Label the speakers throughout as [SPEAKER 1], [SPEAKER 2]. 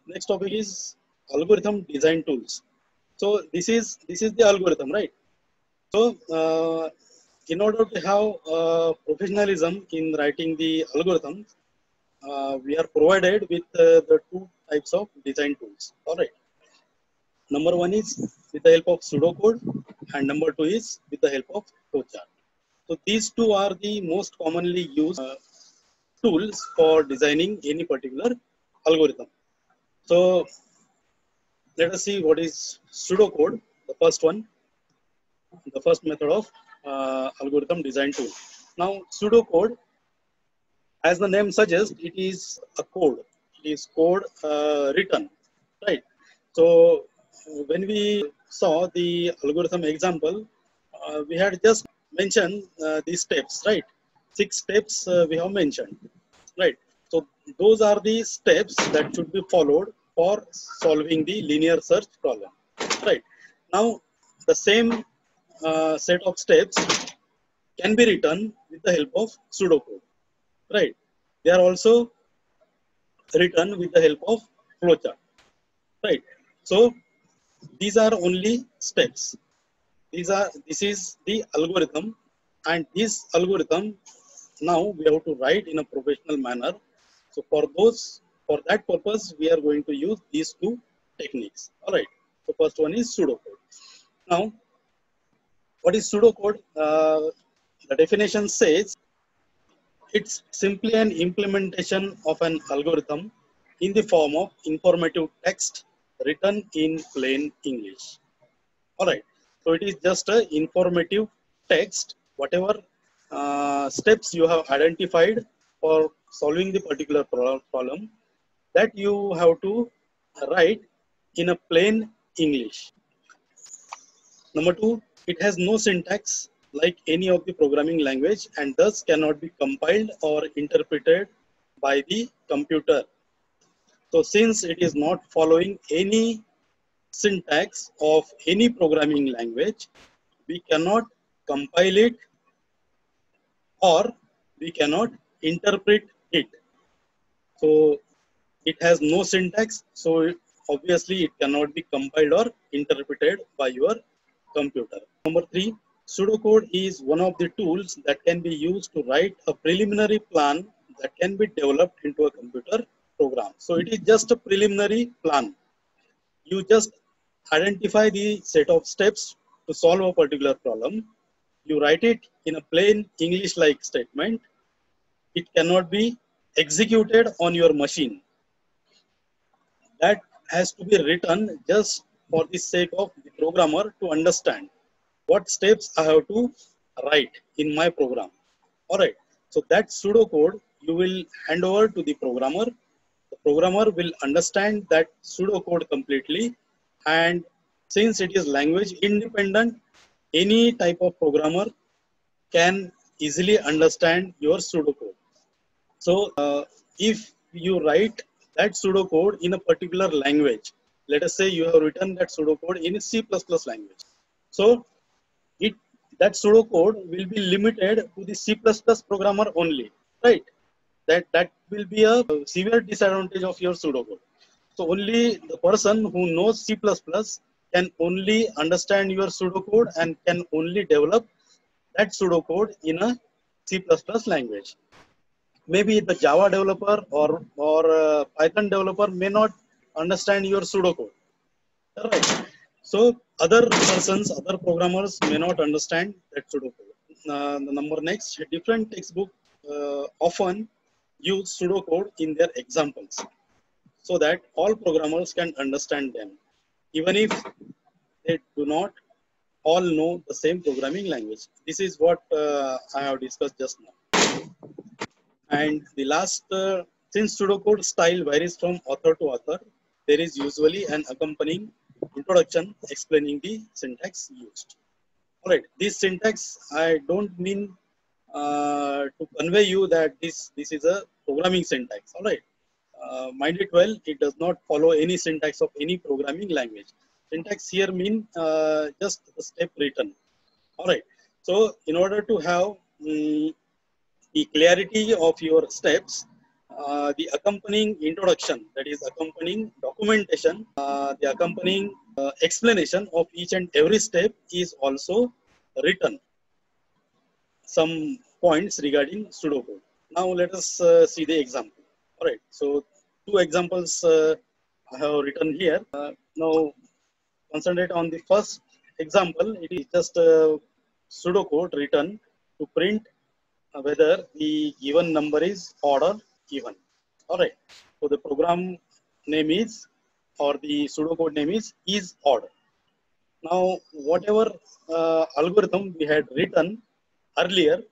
[SPEAKER 1] Next topic is algorithm design tools. So this is the algorithm, right? So in order to have professionalism in writing the algorithm, we are provided with the two types of design tools. All right. Number one is with the help of pseudocode, and number two is with the help of flowchart. So these two are the most commonly used tools for designing any particular algorithm. So let us see what is pseudocode, the first one, the first method of algorithm design tool. Now pseudocode, as the name suggests, it is a code. It is code written, right? So when we saw the algorithm example, we had just mentioned these steps, right? 6 steps we have mentioned, right? So those are the steps that should be followed for solving the linear search problem, right? Now the same set of steps can be written with the help of pseudocode, right? They are also written with the help of flowchart, right? So these are only steps. This is the algorithm, and this algorithm now we have to write in a professional manner. So for that purpose, we are going to use these two techniques. All right. So first one is pseudocode. Now, what is pseudocode? The definition says it's simply an implementation of an algorithm in the form of informative text written in plain English. All right. So it is just a informative text. Whatever steps you have identified for solving the particular problem, that you have to write in a plain English. Number two, it has no syntax like any of the programming language, and thus cannot be compiled or interpreted by the computer. So since it is not following any syntax of any programming language, we cannot compile it or we cannot interpret it. So it has no syntax, so obviously it cannot be compiled or interpreted by your computer. Number three, pseudocode is one of the tools that can be used to write a preliminary plan that can be developed into a computer program. So it is just a preliminary plan. You just identify the set of steps to solve a particular problem. You write it in a plain English-like statement. It cannot be executed on your machine. That has to be written just for the sake of the programmer to understand what steps I have to write in my program. All right. So that pseudocode you will hand over to the programmer. The programmer will understand that pseudocode completely, and since it is language independent, any type of programmer can easily understand your pseudocode. So if you write that pseudocode in a particular language, let us say you have written that pseudocode in C++ language. So that pseudocode will be limited to the C++ programmer only, right? That will be a severe disadvantage of your pseudocode. So only the person who knows C++ can only understand your pseudocode and can only develop that pseudocode in a C++ language. Maybe the Java developer or Python developer may not understand your pseudocode. Right. So other persons, other programmers may not understand that pseudocode. The number next, different textbook often use pseudocode in their examples so that all programmers can understand them, even if they do not all know the same programming language. This is what I have discussed just now. And the last, since pseudocode style varies from author to author, there is usually an accompanying introduction explaining the syntax used. All right, this syntax, I don't mean to convey you that this is a programming syntax. All right, mind it well, it does not follow any syntax of any programming language. Syntax here mean just the step written. All right, so in order to have the clarity of your steps, the accompanying introduction, that is accompanying documentation, the accompanying explanation of each and every step is also written. Some points regarding pseudocode. Now let us see the example. All right. So two examples I have written here. Now concentrate on the first example. It is just a pseudocode written to print whether the given number is odd or even. All right. So the program name is, or the pseudocode name is odd. Now whatever algorithm we had written earlier,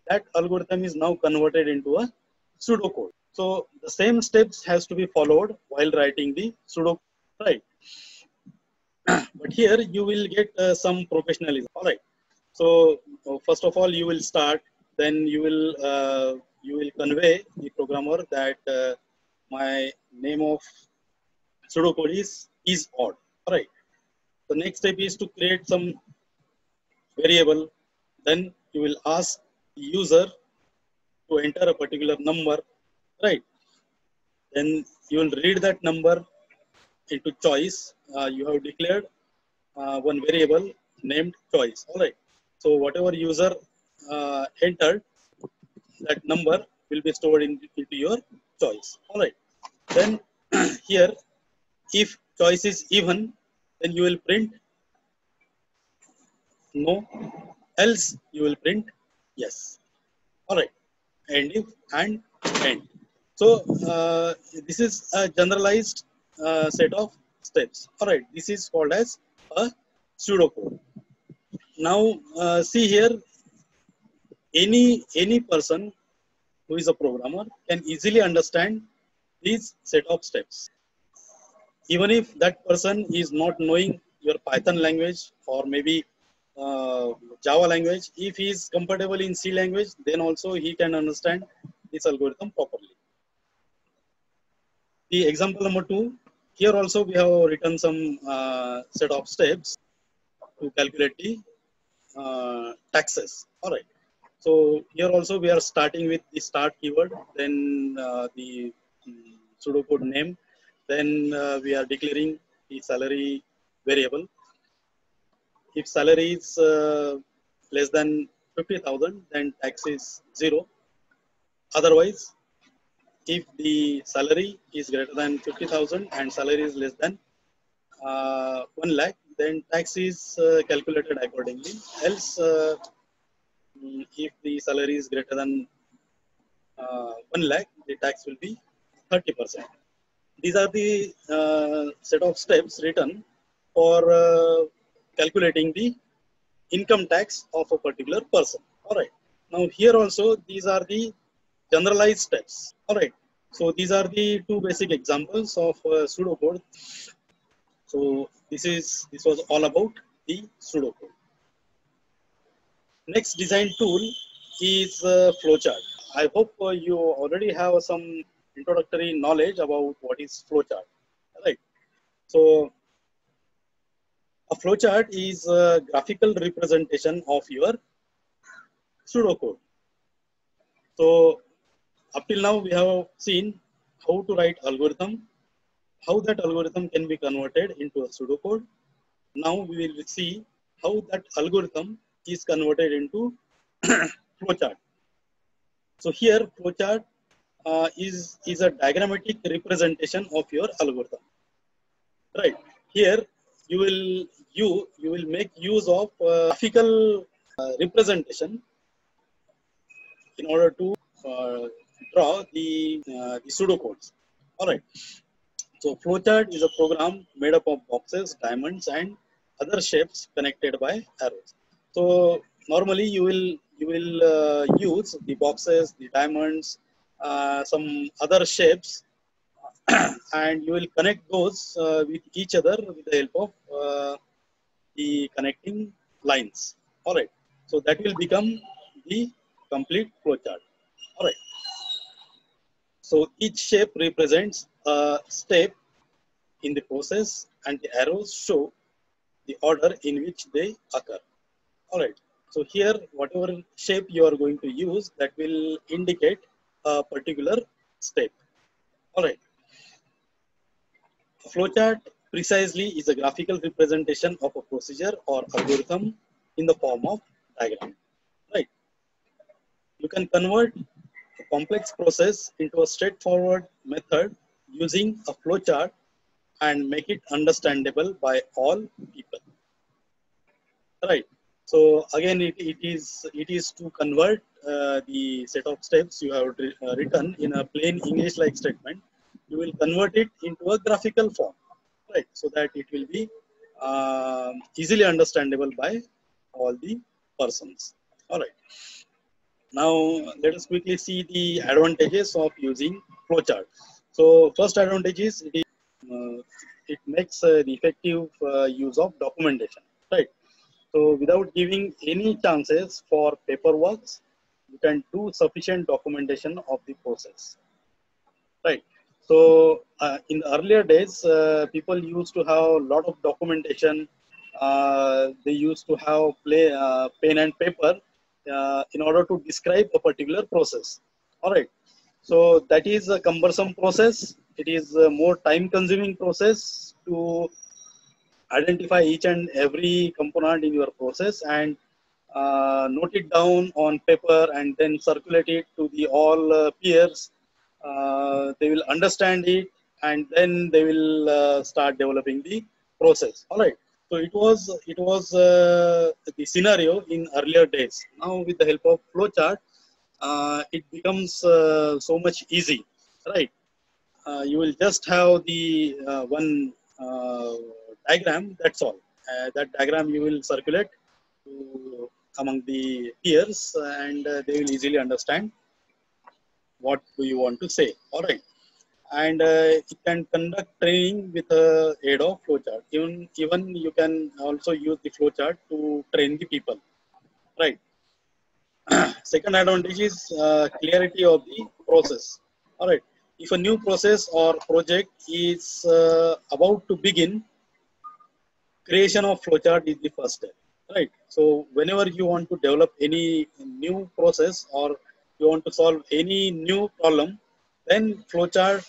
[SPEAKER 1] that algorithm is now converted into a pseudocode. So the same steps has to be followed while writing the pseudocode, right? But here you will get some professionalism. All right. So first of all, you will start. Then you will convey the programmer that my name of pseudocode is odd. All right. The next step is to create some variable. Then you will ask the user to enter a particular number, right? Then you will read that number into choice. You have declared one variable named choice. All right. So whatever user entered, that number will be stored into your choice. All right. Then here, if choice is even, then you will print no, else you will print yes. All right. And if and end. So this is a generalized set of steps. All right. This is called as a pseudocode. Now see here, any person who is a programmer can easily understand these set of steps. Even if that person is not knowing your Python language or maybe Java language, if he is comfortable in C language, then also he can understand this algorithm properly. The example number 2, here also we have written some set of steps to calculate the taxes. All right. So here also we are starting with the start keyword, then the pseudocode name, then we are declaring the salary variable. If salary is less than 50,000, then tax is 0. Otherwise, if the salary is greater than 50,000 and salary is less than 1 lakh, then tax is calculated accordingly. Else, if the salary is greater than 1 lakh, the tax will be 30%. These are the set of steps written for calculating the income tax of a particular person. All right. Now here also these are the generalized steps. All right. So these are the two basic examples of pseudocode. So this was all about the pseudocode. Next design tool is flowchart. I hope you already have some introductory knowledge about what is flowchart. Right. So a flowchart is a graphical representation of your pseudocode. So up till now we have seen how to write algorithm, how that algorithm can be converted into a pseudocode. Now we will see how that algorithm is converted into flowchart. So here flowchart is a diagrammatic representation of your algorithm. Right. Here you will make use of graphical representation in order to draw the pseudocodes. All right. So flowchart is a program made up of boxes, diamonds, and other shapes connected by arrows. So normally you will use the boxes, the diamonds, some other shapes, and you will connect those with each other with the help of the connecting lines. All right. So that will become the complete flowchart. All right. So each shape represents a step in the process, and the arrows show the order in which they occur. All right. So here, whatever shape you are going to use, that will indicate a particular step. All right. A flowchart precisely is a graphical representation of a procedure or algorithm in the form of diagram. Right. You can convert a complex process into a straightforward method using a flowchart and make it understandable by all people. Right. So again, it is to convert the set of steps you have written in a plain English-like statement. You will convert it into a graphical form, right? So that it will be easily understandable by all the persons. All right. Now let us quickly see the advantages of using flowchart. So first advantage is it makes the effective use of documentation, right? So without giving any chances for paperwork, you can do sufficient documentation of the process, right? So in earlier days, people used to have a lot of documentation. They used to have pen and paper in order to describe a particular process. All right. So that is a cumbersome process. It is a more time-consuming process to identify each and every component in your process and note it down on paper and then circulate it to the all peers. They will understand it and then they will start developing the process. All right. So it was the scenario in earlier days. Now with the help of flowchart, it becomes so much easy, right? You will just have the one diagram, that's all. That diagram you will circulate to, among the peers and they will easily understand what do you want to say. All right. And you can conduct training with the aid of flowchart. Even you can also use the flowchart to train the people, right? Second advantage is clarity of the process. All right. If a new process or project is about to begin, creation of flowchart is the first step, right? So whenever you want to develop any new process or you want to solve any new problem, then flowchart,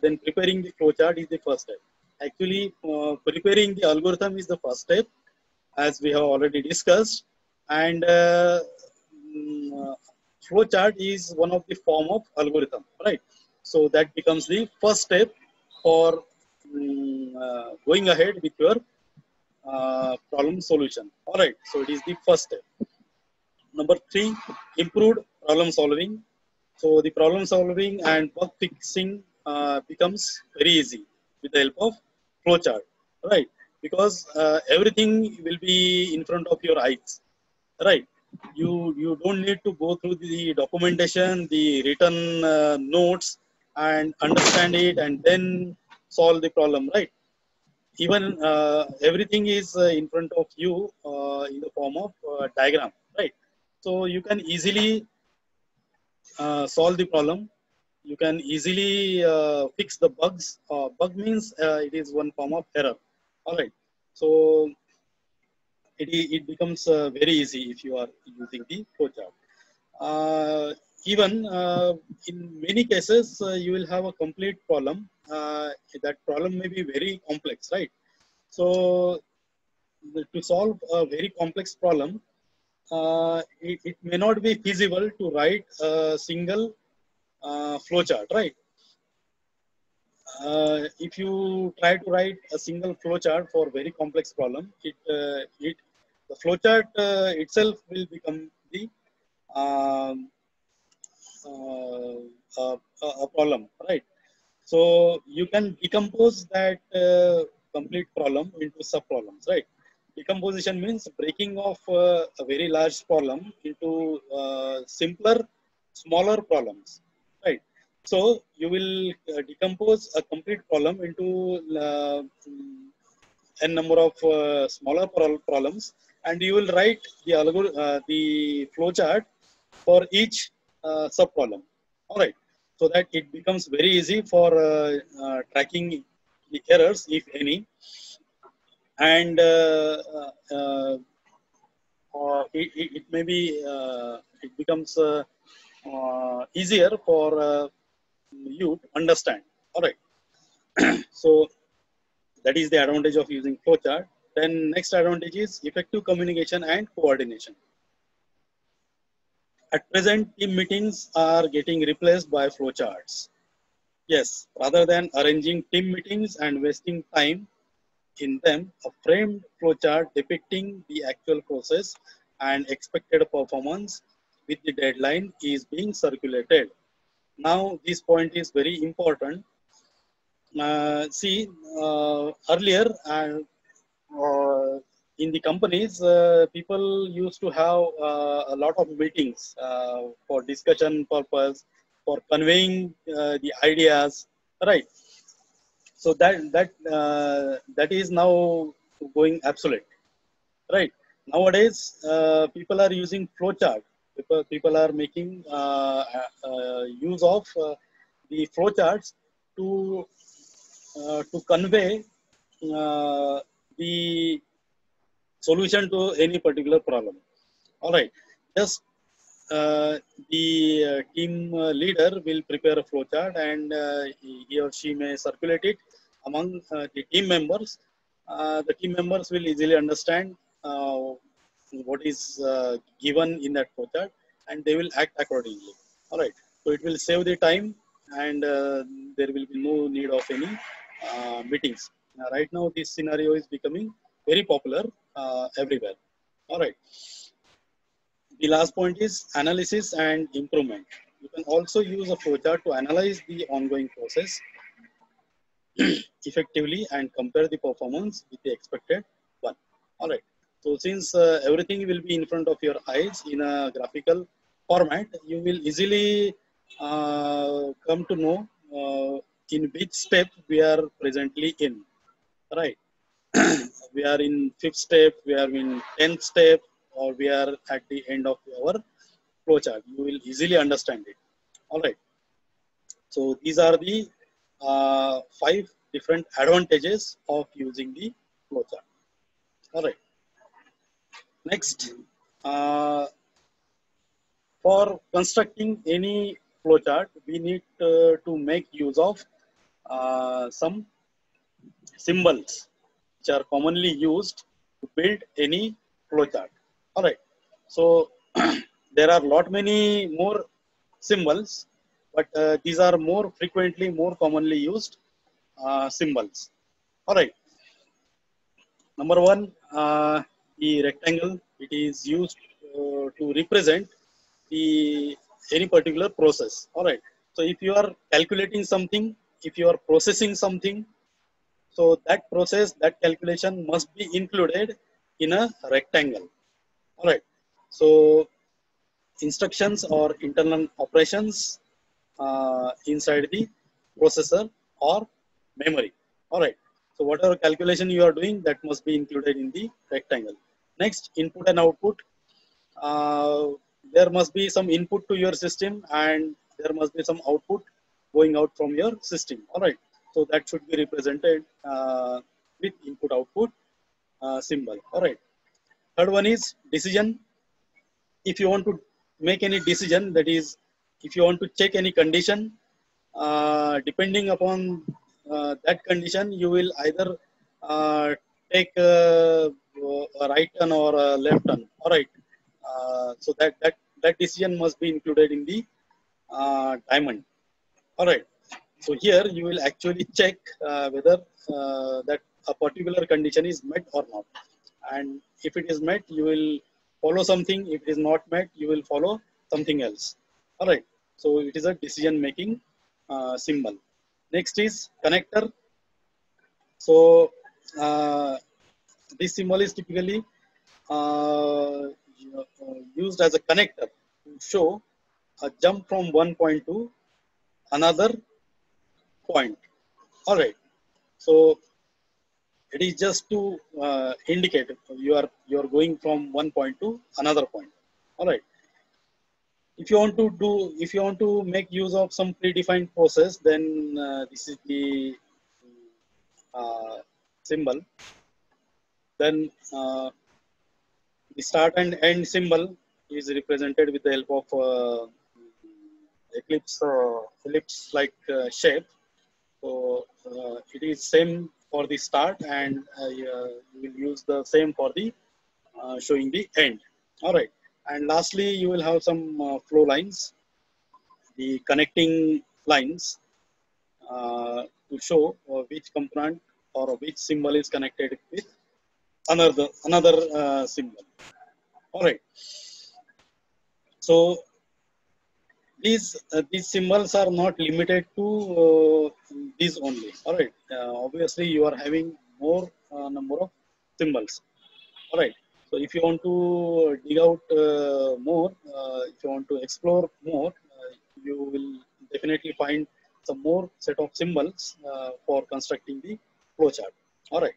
[SPEAKER 1] then preparing the flowchart is the first step. Actually, preparing the algorithm is the first step, as we have already discussed, and flowchart is one of the form of algorithm, right? So that becomes the first step for going ahead with your problem solution. All right, so it is the first step. Number three, improved problem solving. So the problem solving and bug fixing becomes very easy with the help of flowchart, right? Because everything will be in front of your eyes, right? You don't need to go through the documentation, the written notes, and understand it and then solve the problem, right? Even everything is in front of you in the form of diagram, right? So you can easily solve the problem. You can easily fix the bugs. Bug means it is one form of error. All right. So it becomes very easy if you are using the flowchart. Uh, even in many cases, you will have a complete problem. That problem may be very complex, right? So to solve a very complex problem, it may not be feasible to write a single flowchart, right? If you try to write a single flowchart for very complex problem, the flowchart itself will become the um, a problem, right? So you can decompose that complete problem into sub problems, right? Decomposition means breaking of a very large problem into simpler, smaller problems, right? So you will decompose a complete problem into n number of smaller problems, and you will write the flowchart for each sub problem. All right, so that it becomes very easy for tracking the errors, if any, and it may be it becomes easier for you to understand. All right. So that is the advantage of using flowchart. Then next advantage is effective communication and coordination. At present, team meetings are getting replaced by flowcharts. Yes, rather than arranging team meetings and wasting time in them, a framed flowchart depicting the actual process and expected performance with the deadline is being circulated. Now, this point is very important. See, earlier in the companies, people used to have a lot of meetings for discussion purpose, for conveying the ideas, right? So that is now going obsolete, right? Nowadays, people are using flowchart. People are making use of the flowcharts to convey the solution to any particular problem. All right, just the team leader will prepare a flowchart and he or she may circulate it among the team members. The team members will easily understand what is given in that flowchart and they will act accordingly. All right, so it will save the time and there will be no need of any meetings. Right now, this scenario is becoming very popular everywhere. All right. The last point is analysis and improvement. You can also use a flowchart to analyze the ongoing process effectively and compare the performance with the expected one. All right. So since everything will be in front of your eyes in a graphical format, you will easily come to know in which step we are presently in. Right. We are in 5th step, we are in 10th step, or we are at the end of our flowchart. You will easily understand it. All right. So these are the 5 different advantages of using the flowchart. All right. Next, for constructing any flowchart, we need to make use of some symbols which are commonly used to build any flowchart. All right. So there are lot many more symbols, but these are more frequently, more commonly used symbols. All right. Number one, the rectangle. It is used to represent the any particular process. All right. So if you are calculating something, if you are processing something, so that process, that calculation must be included in a rectangle. All right. So instructions or internal operations inside the processor or memory. All right. So whatever calculation you are doing, that must be included in the rectangle. Next, input and output. There must be some input to your system and there must be some output going out from your system. All right. So that should be represented with input output symbol. All right. Third one is decision. If you want to make any decision, that is, if you want to check any condition, depending upon that condition, you will either take a right turn or a left turn. All right. So that decision must be included in the diamond. All right. So here you will actually check whether that a particular condition is met or not. And if it is met, you will follow something. If it is not met, you will follow something else. All right. So it is a decision making symbol. Next is connector. So this symbol is typically used as a connector to show a jump from one point to another point. All right. So it is just to indicate you are going from one point to another point. All right. If you want to make use of some predefined process, then this is the symbol. Then the start and end symbol is represented with the help of ellipse like shape. So it is same for the start, and you will use the same for the showing the end. All right. And lastly, you will have some flow lines, the connecting lines to show which component or which symbol is connected with another symbol. All right. So these symbols are not limited to these only. All right. Obviously, you are having more number of symbols. All right. So if you want to dig out more, if you want to explore more, you will definitely find some more set of symbols for constructing the flowchart. All right.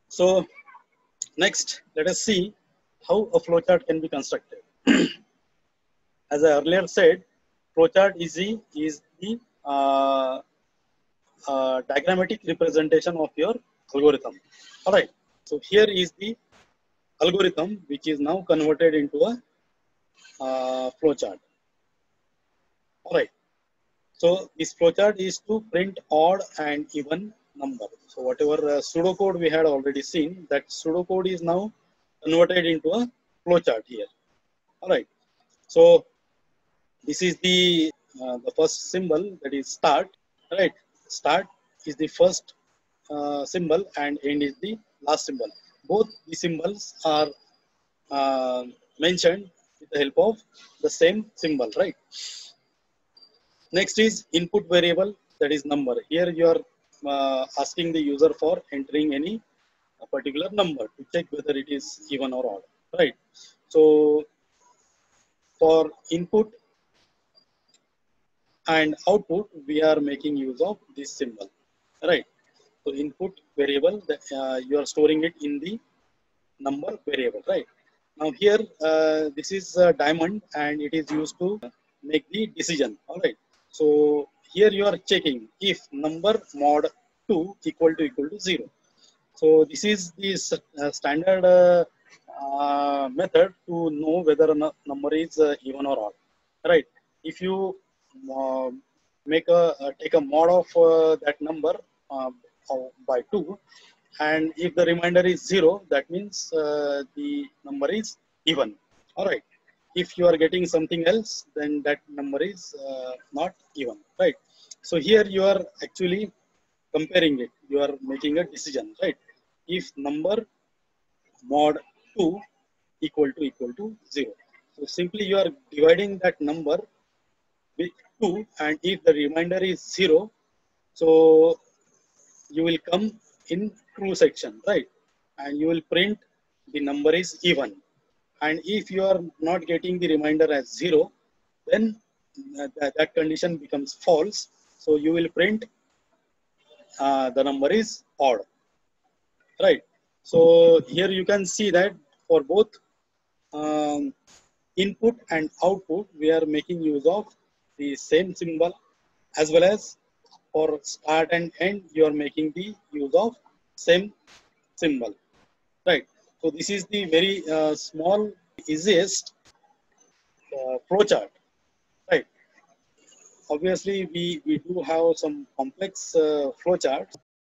[SPEAKER 1] So next, let us see how a flowchart can be constructed. As I earlier said, flowchart is the diagrammatic representation of your algorithm. All right. So here is the algorithm which is now converted into a flowchart. All right. So this flowchart is to print odd and even number. So whatever pseudocode we had already seen, that pseudocode is now converted into a flowchart here. All right. So this is the first symbol, that is start. Right. Start is the first symbol and end is the last symbol. Both the symbols are mentioned with the help of the same symbol, right? Next is input variable, that is number. Here you are asking the user for entering any particular number to check whether it is even or odd, right? So for input and output, we are making use of this symbol, right? So input variable, that you are storing it in the number variable, right? Now here, this is a diamond and it is used to make the decision, all right? So here you are checking if number mod 2 equal to 0. So this is the standard method to know whether a number is even or odd, right? If you uh, take a mod of that number by 2, and if the remainder is 0, that means the number is even. All right. If you are getting something else, then that number is not even, right? So here you are actually comparing it. You are making a decision, right? If number mod 2 equal to 0. So simply you are dividing that number with 2, and if the remainder is 0, so you will come in true section, right? And you will print the number is even. And if you are not getting the remainder as 0, then that condition becomes false. So you will print the number is odd, right? So here you can see that for both um, input and output, we are making use of the same symbol, as well as for start and end, you are making the use of same symbol, right? So this is the very small, easiest flowchart, right? Obviously, we do have some complex flowcharts.